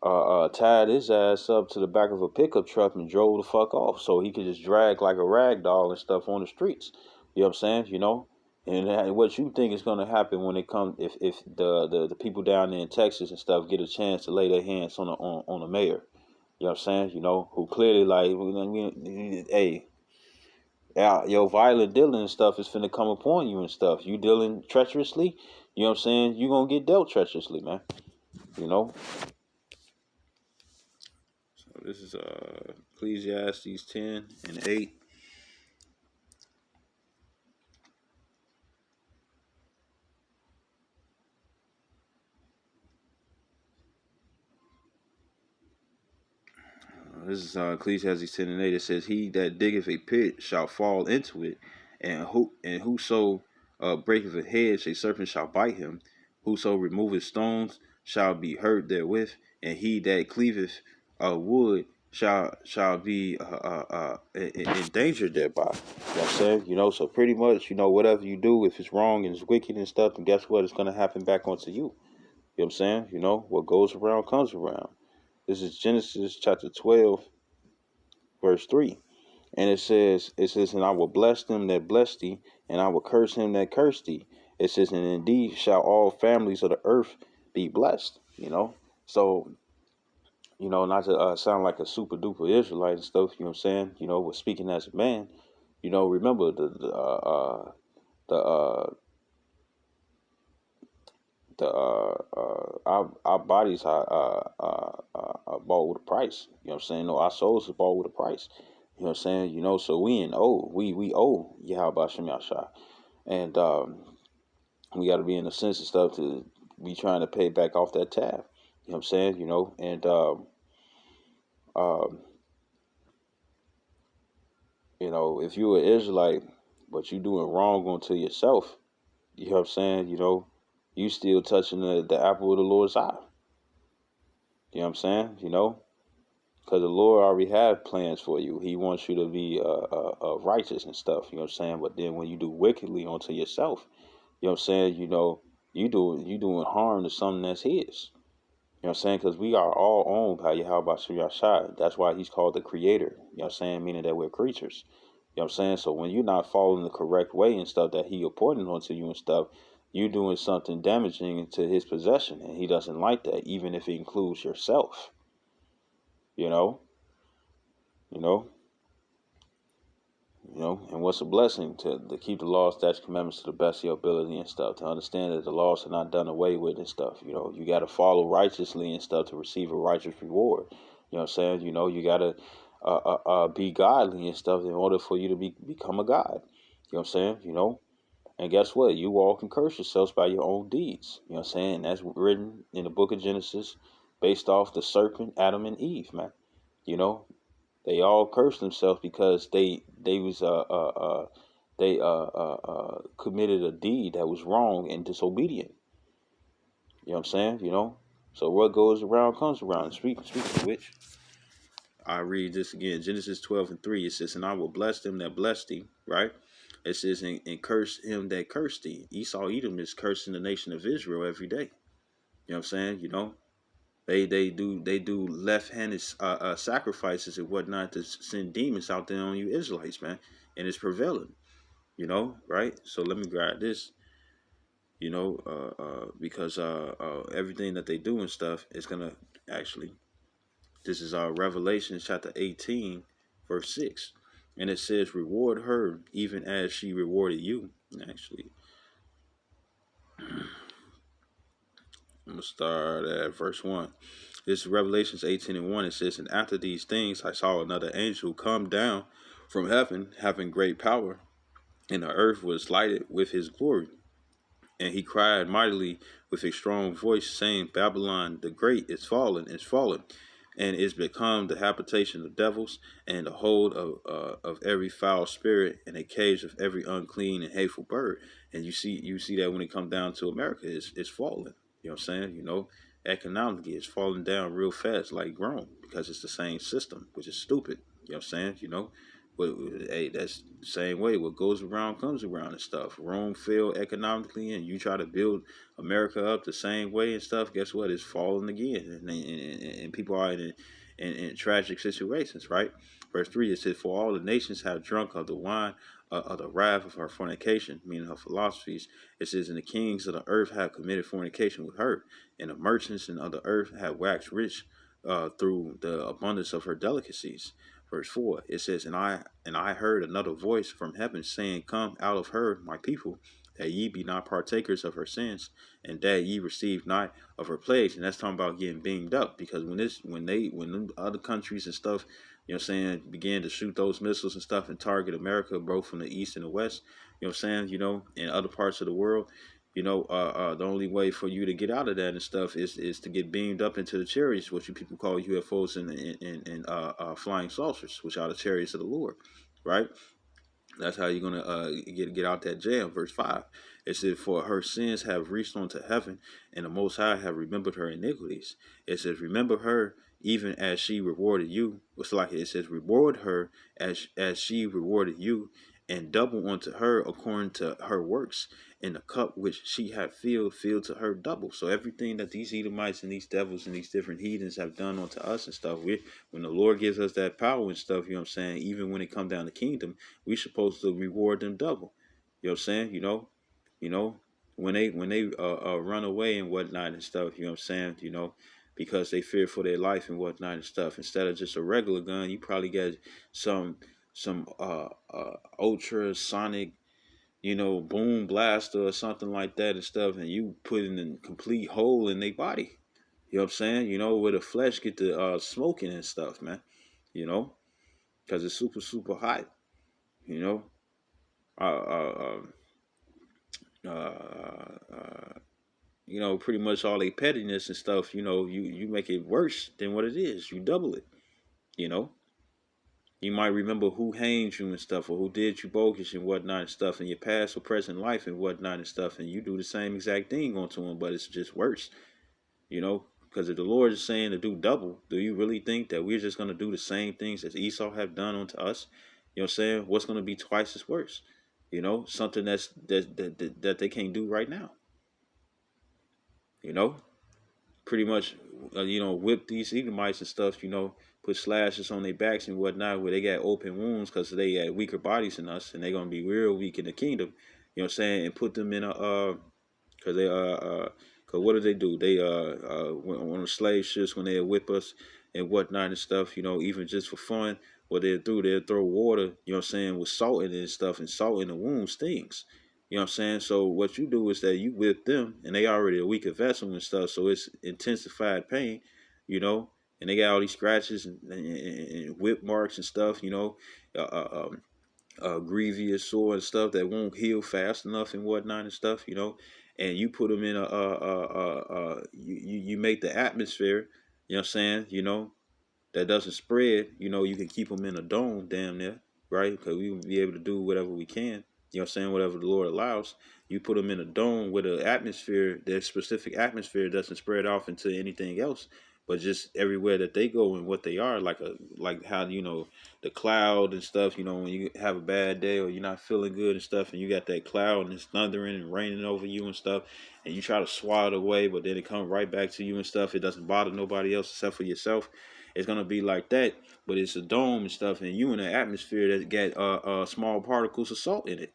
tied his ass up to the back of a pickup truck and drove the fuck off, so he could just drag like a rag doll and stuff on the streets. You know what I'm saying? You know, and what you think is gonna happen when it comes if the people down there in Texas and stuff get a chance to lay their hands on the mayor. You know what I'm saying? You know, who clearly like, hey, yeah, your violent dealing and stuff is finna come upon you and stuff. You dealing treacherously, you know what I'm saying? You gonna get dealt treacherously, man. You know. So this is Ecclesiastes 10:8. This is Ecclesiastes 10:8. It says, "He that diggeth a pit shall fall into it, and whoso breaketh a hedge, a serpent shall bite him. Whoso removeth stones shall be hurt therewith, and he that cleaveth wood shall be endangered thereby." You know what I'm saying? You know, so pretty much, you know, whatever you do, if it's wrong and it's wicked and stuff, then guess what? It's gonna happen back onto you. You know what I'm saying? You know, what goes around comes around. This is Genesis chapter 12, verse 3. And it says, and I will bless them that bless thee, and I will curse him that curse thee. It says, and indeed shall all families of the earth be blessed. You know, so, you know, not to sound like a super duper Israelite and stuff, you know what I'm saying? You know, we're speaking as a man. You know, remember our bodies are bought with a price. You know what I'm saying? No, our souls are bought with a price. You know what I'm saying? You know, so we owe Yahweh Shem Yahshua. And we got to be in the sense of stuff to be trying to pay back off that tab. You know what I'm saying? You know, and um, you know, if you're an Israelite, but you doing wrong unto yourself, you know what I'm saying? You know, you still touching the apple of the Lord's eye. You know what I'm saying? You know, because the Lord already have plans for you. He wants you to be righteous and stuff. You know what I'm saying? But then when you do wickedly unto yourself, you know what I'm saying? You know, you doing harm to something that's His. You know what I'm saying? Because we are all owned by Yahweh Shai. That's why He's called the Creator. You know what I'm saying? Meaning that we're creatures. You know what I'm saying? So when you're not following the correct way and stuff that He appointed onto you and stuff, you're doing something damaging to His possession, and He doesn't like that, even if it includes yourself. You know, you know. You know, and what's a blessing to keep the laws, statutes, commandments to the best of your ability and stuff, to understand that the laws are not done away with and stuff. You know, you got to follow righteously and stuff to receive a righteous reward. You know what I'm saying? You know, you got to be godly and stuff in order for you to become a god. You know what I'm saying? You know, and guess what? You all can curse yourselves by your own deeds. You know what I'm saying? And that's written in the book of Genesis based off the serpent, Adam and Eve, man. You know, they all cursed themselves because they committed a deed that was wrong and disobedient. You know what I'm saying? You know, so what goes around comes around. Speaking of which, I read this again. Genesis 12:3. It says, "And I will bless them that bless thee." Right? It says, and curse him that cursed thee. Esau Edom is cursing the nation of Israel every day. You know what I'm saying? You know, they do left-handed sacrifices and whatnot to send demons out there on you Israelites, man, and it's prevalent. You know, right? So let me grab this. You know, because everything that they do and stuff is gonna actually. This is Revelation chapter 18, verse 6, and it says, "Reward her even as she rewarded you." Actually, I'm gonna start at verse 1. It's Revelations 18:1. It says, "And after these things I saw another angel come down from heaven, having great power, and the earth was lighted with his glory. And he cried mightily with a strong voice, saying, Babylon the great is fallen, and is become the habitation of devils, and the hold of every foul spirit, and a cage of every unclean and hateful bird." And you see that when it comes down to America, it's falling. You know what I'm saying? Economically, it's falling down real fast, like Rome, because it's the same system, which is stupid. You know what I'm saying? But hey, that's the same way. What goes around comes around and stuff. Rome failed economically, and you try to build America up the same way and stuff. Guess what? It's falling again, and people are in tragic situations, right? Verse 3, it says, "For all the nations have drunk of the wine of the wrath of her fornication," meaning her philosophies. It says, "And the kings of the earth have committed fornication with her, and the merchants of the earth have waxed rich through the abundance of her delicacies." Verse 4, it says, and I heard another voice from heaven saying, "Come out of her, my people, that ye be not partakers of her sins, and that ye receive not of her plagues." And that's talking about getting beamed up, because when them other countries and stuff, began to shoot those missiles and stuff and target America, both from the east and the west, in other parts of the world, the only way for you to get out of that and stuff is to get beamed up into the chariots, what you people call UFOs and flying saucers, which are the chariots of the Lord, right? That's how you're gonna get out that jam. Verse 5, it says, "For her sins have reached unto heaven, and the Most High have remembered her iniquities." It says, "Remember her even as she rewarded you." It's like it says, "Reward her as she rewarded you, and double unto her according to her works. In the cup which she had filled to her double." So everything that these Edomites and these devils and these different heathens have done unto us and stuff, when the Lord gives us that power and stuff, even when it come down to kingdom, we supposed to reward them double. You know what I'm saying? You know, when they run away and whatnot and stuff, because they fear for their life and whatnot and stuff. Instead of just a regular gun, you probably get some ultrasonic, boom blaster or something like that and stuff, and you put in a complete hole in their body. You know what I'm saying? Where the flesh get to smoking and stuff, man. You know, because it's super super hot. You know, uh, uh, uh, uh, pretty much all they pettiness and stuff. You make it worse than what it is. You double it. You know. You might remember who hanged you and stuff, or who did you bogus and whatnot and stuff in your past or present life and whatnot and stuff, and you do the same exact thing onto them, but it's just worse, because if the Lord is saying to do double, do you really think that we're just going to do the same things as Esau have done unto us? You know what I'm saying? What's going to be twice as worse? Something that they can't do right now. You know, pretty much, whip these Edomites and stuff, put slashes on their backs and whatnot where they got open wounds because they got weaker bodies than us and they're going to be real weak in the kingdom, you know what I'm saying? And put them in because because what do they do? They, on the slave ships when they whip us and whatnot and stuff, even just for fun, what they'll throw water, you know what I'm saying, with salt in it and stuff, and salt in the wound stings. You know what I'm saying? So what you do is that you whip them, and they already a weaker vessel and stuff, so it's intensified pain, and they got all these scratches and whip marks and stuff, uh, uh, um, grievous sore and stuff that won't heal fast enough and whatnot and stuff, and you put them in you make the atmosphere, you know what I'm saying, that doesn't spread, you can keep them in a dome damn near, right? Because we will be able to do whatever we can, you know what I'm saying, whatever the Lord allows. You put them in a dome where the atmosphere, their specific atmosphere doesn't spread off into anything else, but just everywhere that they go and what they are, like how, the cloud and stuff, when you have a bad day or you're not feeling good and stuff, and you got that cloud and it's thundering and raining over you and stuff, and you try to swat it away, but then it comes right back to you and stuff. It doesn't bother nobody else except for yourself. It's gonna be like that, but it's a dome and stuff, and you in an atmosphere that got small particles of salt in it.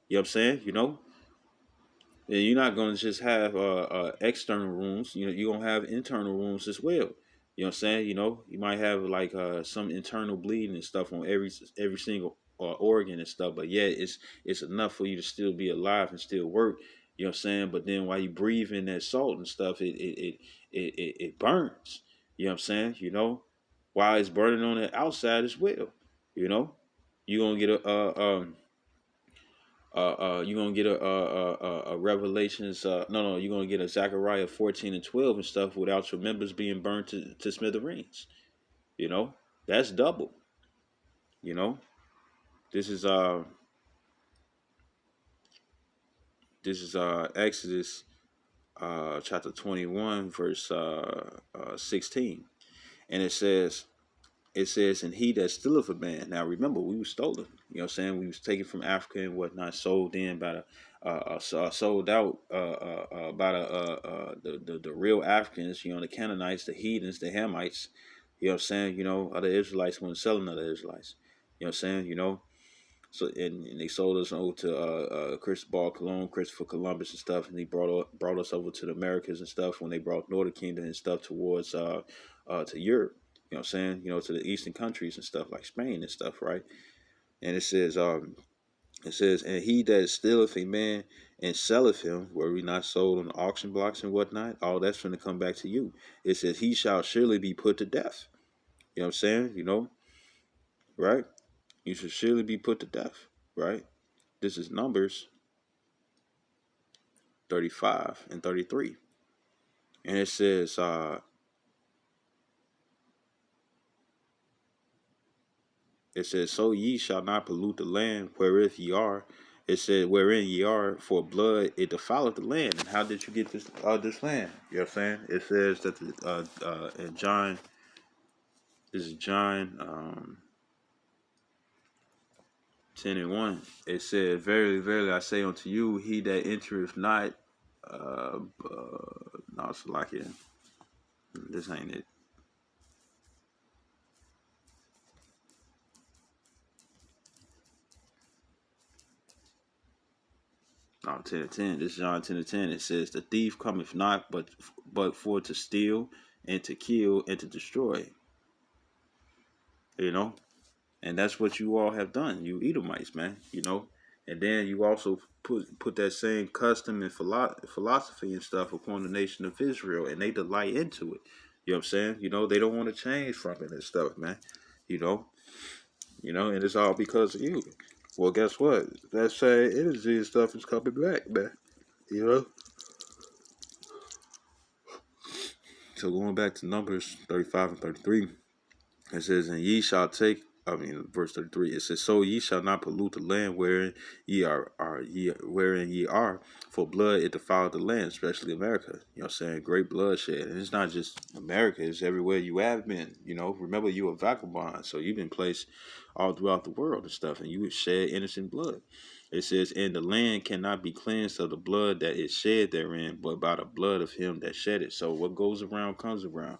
You know what I'm saying? And you're not gonna just have external rooms. You're gonna have internal rooms as well. You know what I'm saying? You might have like some internal bleeding and stuff on every single organ and stuff, but yeah, it's enough for you to still be alive and still work. You know what I'm saying? But then while you breathe in that salt and stuff, it burns. You know what I'm saying? You know, while it's burning on the outside as well. You know, you're gonna get you're gonna get a Revelations. No, you're gonna get a Zechariah 14 and 12 and stuff without your members being burned to smithereens. You know, that's double. You know, this is uh this is Exodus chapter 21 verse 16, and it says, and he that stealeth a man. Now remember, we were stolen. You know what I'm saying? We was taken from Africa and whatnot, sold in by sold out by the real Africans. You know, the Canaanites, the heathens, the Hamites. You know what I'm saying? You know, other Israelites weren't selling other Israelites. You know what I'm saying? You know, so and they sold us over to Cristobal Colon, Christopher Columbus and stuff, and he brought us over to the Americas and stuff when they brought Northern Kingdom and stuff towards to Europe. You know what I'm saying? You know, to the eastern countries and stuff like Spain and stuff, right? And it says, and he that stealeth a man and selleth him, were we not sold on the auction blocks and whatnot? All that's going to come back to you. It says, he shall surely be put to death. You know what I'm saying? You know, right? You should surely be put to death, right? This is Numbers 35 and 33. And it says, so ye shall not pollute the land wherein ye are. It said, wherein ye are, for blood it defileth the land. And how did you get this land? You know what I'm saying? It says that in John, this is John 10 and 1. It said, verily, verily, I say unto you, he that entereth not, no, it's like it. This ain't it. No, 10 and 10. This is John 10 and 10. It says, the thief cometh not but for to steal and to kill and to destroy. You know? And that's what you all have done, you Edomites, man. You know? And then you also put that same custom and philosophy and stuff upon the nation of Israel, and they delight into it. You know what I'm saying? You know, they don't want to change from it and stuff, man. You know? And it's all because of you. Well, guess what? That same energy and stuff is coming back, man. You know? So going back to Numbers 35 and 33, it says, and ye shall take, verse 33, it says, so ye shall not pollute the land wherein wherein ye are, for blood it defiled the land, especially America. You know what I'm saying? Great bloodshed. And it's not just America, it's everywhere you have been. You know, remember you a vagabond, so you've been placed all throughout the world and stuff, and you would shed innocent blood. It says, and the land cannot be cleansed of the blood that is shed therein, but by the blood of him that shed it. So what goes around comes around.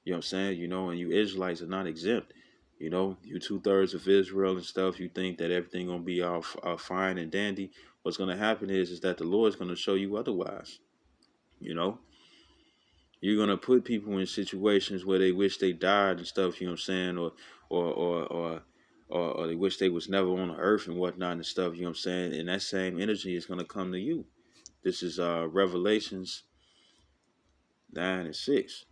You know what I'm saying? You know, and you Israelites are not exempt. You know, you 2/3 of Israel and stuff. You think that everything gonna be all fine and dandy. What's gonna happen is that the Lord's gonna show you otherwise. You know, you're gonna put people in situations where they wish they died and stuff. You know what I'm saying? Or they wish they was never on the earth and whatnot and stuff. You know what I'm saying? And that same energy is gonna come to you. This is Revelations 9 and 6.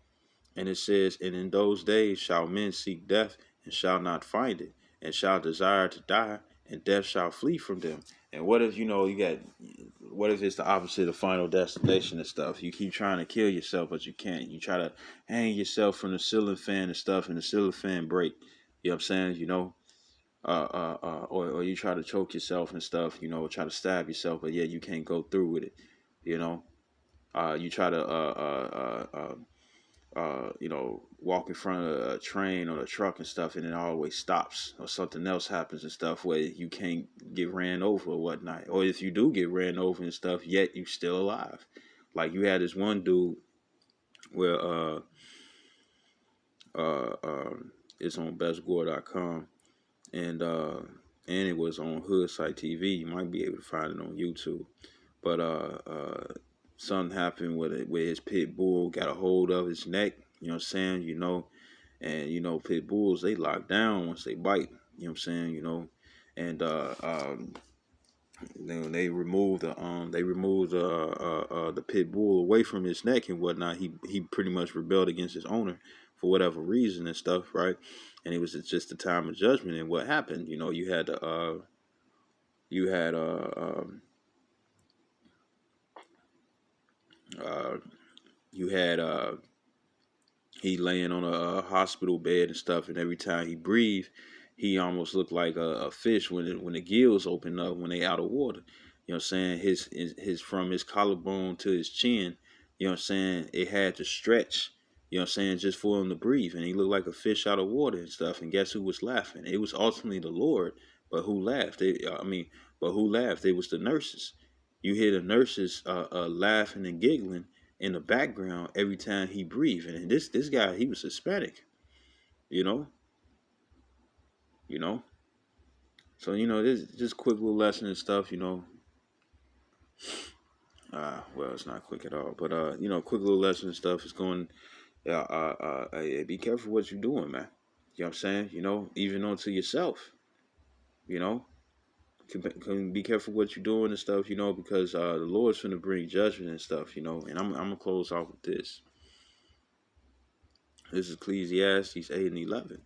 And it says, and in those days shall men seek death and shall not find it, and shall desire to die, and death shall flee from them. And what if, what if it's the opposite of final destination and stuff? You keep trying to kill yourself, but you can't. You try to hang yourself from the ceiling fan and stuff, and the ceiling fan break. You know what I'm saying? Or you try to choke yourself and stuff, try to stab yourself, but yeah, you can't go through with it. You try to walk in front of a train or a truck and stuff, and it always stops, or something else happens and stuff where you can't get ran over or whatnot. Or if you do get ran over and stuff, yet you still alive. Like you had this one dude where it's on bestgore.com, and it was on Hood Site TV. You might be able to find it on YouTube. But something happened with it, where his pit bull got a hold of his neck. You know what I'm saying? And pit bulls, they lock down once they bite. You know what I'm saying? And they removed the pit bull away from his neck and whatnot. He pretty much rebelled against his owner for whatever reason and stuff, right? And it was just the time of judgment. And what happened? You had you had uh, you had he laying on a hospital bed and stuff, and every time he breathed, he almost looked like a fish when the gills open up when they out of water. You know what I'm saying? His from his collarbone to his chin, you know what I'm saying, it had to stretch, you know what I'm saying, just for him to breathe. And he looked like a fish out of water and stuff. And guess who was laughing? It was ultimately the Lord, but who laughed? But who laughed? It was the nurses. You hear the nurses laughing and giggling in the background every time he breathed. And this guy, he was Hispanic, you know, you know. So this just quick little lesson and stuff, well, it's not quick at all, but quick little lesson and stuff is going. Be careful what you're doing, man. You know what I'm saying? Even onto yourself. You know, can be careful what you're doing and stuff. Because the Lord's going to bring judgment and stuff. And I'm gonna close off with this. This is Ecclesiastes 8:11.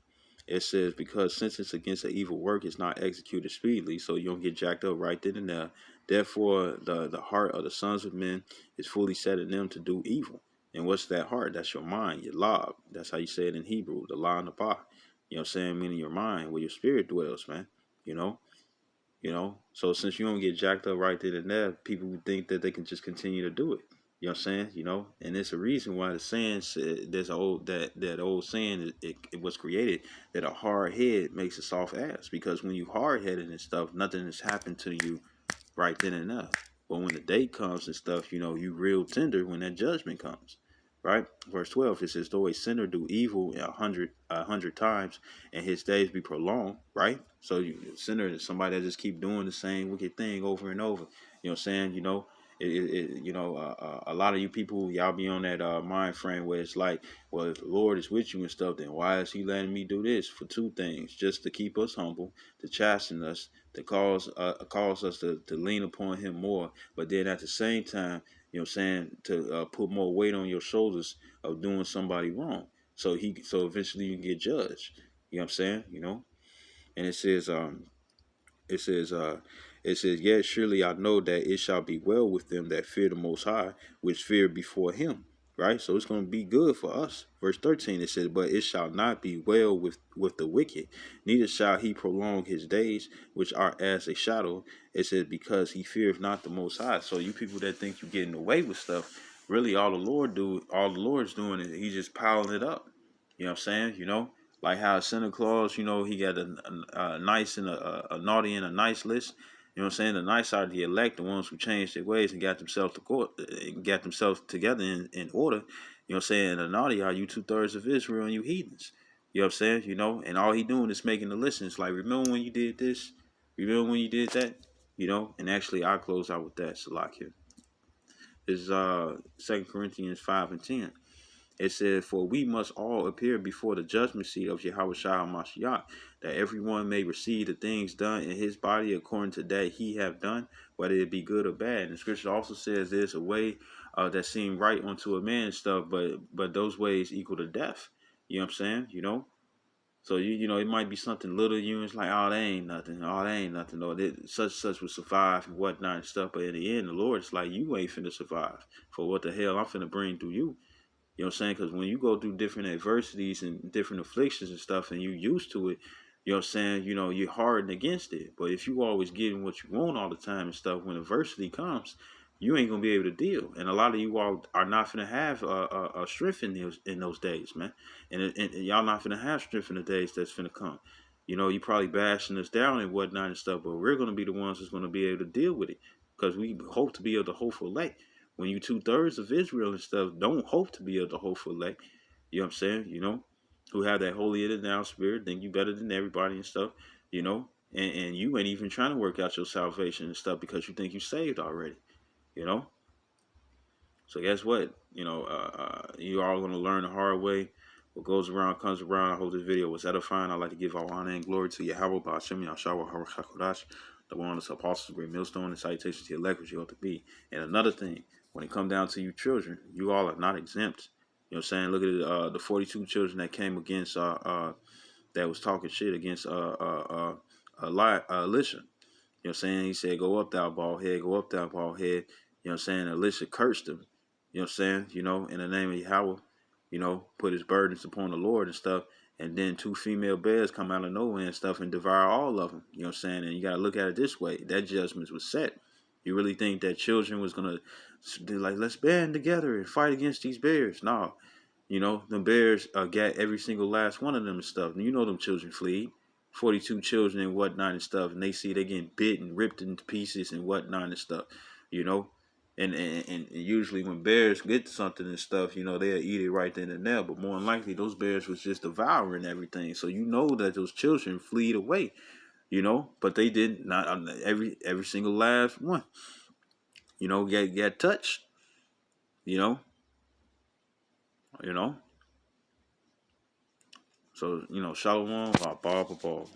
It says, because sentence against an evil work is not executed speedily, so you don't get jacked up right then and there. Therefore, the heart of the sons of men is fully set in them to do evil. And what's that heart? That's your mind, your lob. That's how you say it in Hebrew, the la and the ba. You know what I'm saying? Meaning your mind, where your spirit dwells, man. You know? So since you don't get jacked up right then and there, people would think that they can just continue to do it. You know what I'm saying? And it's a reason why the saying said there's that old saying it was created that a hard head makes a soft ass, because when you hard headed and stuff, nothing has happened to you right then and there. But when the day comes and stuff, you real tender when that judgment comes. Right? Verse 12, it says, though a sinner do evil a hundred times and his days be prolonged, right? So sinner is somebody that just keep doing the same wicked thing over and over. You know what I'm saying? A lot of you people, y'all be on that mind frame where it's like, well, if the Lord is with you and stuff, then why is he letting me do this? For two things: just to keep us humble, to chasten us, to cause us to lean upon him more. But then at the same time, you know what I'm saying, to put more weight on your shoulders of doing somebody wrong. So eventually you can get judged. You know what I'm saying? And it says, yes, surely I know that it shall be well with them that fear the Most High, which fear before him. Right? So it's going to be good for us. Verse 13, it says, but it shall not be well with the wicked, neither shall he prolong his days, which are as a shadow. It says, because he feareth not the Most High. So you people that think you're getting away with stuff, really all the Lord's doing is he's just piling it up. You know what I'm saying? Like how Santa Claus, he got a nice and a naughty and a nice list. You know what I'm saying? The nice are the elect, the ones who changed their ways and got themselves to court, got themselves together in order. You know what I'm saying? And the naughty are you 2/3 of Israel and you heathens. You know what I'm saying? And all he doing is making the listens. Like, remember when you did this? Remember when you did that? And actually I'll close out with that, Salakia. This is 2 Corinthians 5:10. It said, for we must all appear before the judgment seat of Yahweh Shai Mashiach, that everyone may receive the things done in his body according to that he have done, whether it be good or bad. And the scripture also says there's a way that seemed right unto a man and stuff, but those ways equal to death. You know what I'm saying? So it might be something little you and it's like, oh, that ain't nothing. Oh, that ain't nothing. Or such will survive and whatnot and stuff. But in the end, the Lord is like, you ain't finna survive for what the hell I'm finna bring through you. You know what I'm saying? Because when you go through different adversities and different afflictions and stuff and you used to it, you know what I'm saying, you're hardened against it. But if you always getting what you want all the time and stuff, when adversity comes, you ain't going to be able to deal. And a lot of you all are not going to have a strength in those days, man. And y'all not going to have strength in the days that's going to come. You probably bashing us down and whatnot and stuff, but we're going to be the ones that's going to be able to deal with it because we hope to be able to hope for elect. When you 2/3 of Israel and stuff don't hope to be of the hopeful elect, you know what I'm saying, who have that holier than thou spirit, think you better than everybody and stuff, and you ain't even trying to work out your salvation and stuff because you think you saved already, you know. So guess what? You are going to learn the hard way. What goes around comes around. I hope this video was edifying. I'd like to give all honor and glory to Yahweh, Ba'ashem, Yahshua, HaKodash, the one of the apostles, great millstone, and salutations to your elect, which you ought to be. And another thing, when it comes down to you children, you all are not exempt. You know what I'm saying? Look at the 42 children that came against that was talking shit against Elisha. You know what I'm saying? He said, "Go up, thou bald head, go up, thou bald head." You know what I'm saying? Elisha cursed him. You know what I'm saying? In the name of Yahweh, put his burdens upon the Lord and stuff. And then two female bears come out of nowhere and stuff and devour all of them. You know what I'm saying? And you got to look at it this way. That judgment was set. You really think that children was going to be like, let's band together and fight against these bears? No. The bears got every single last one of them and stuff. And them children flee. 42 children and whatnot and stuff. And they see they getting bit and ripped into pieces and whatnot and stuff. You know? And usually when bears get something and stuff, they'll eat it right then and there. But more than likely, those bears was just devouring everything. So that those children fleed away, But they did not, every single last one, got touched, you know. So, Shalom, Bob.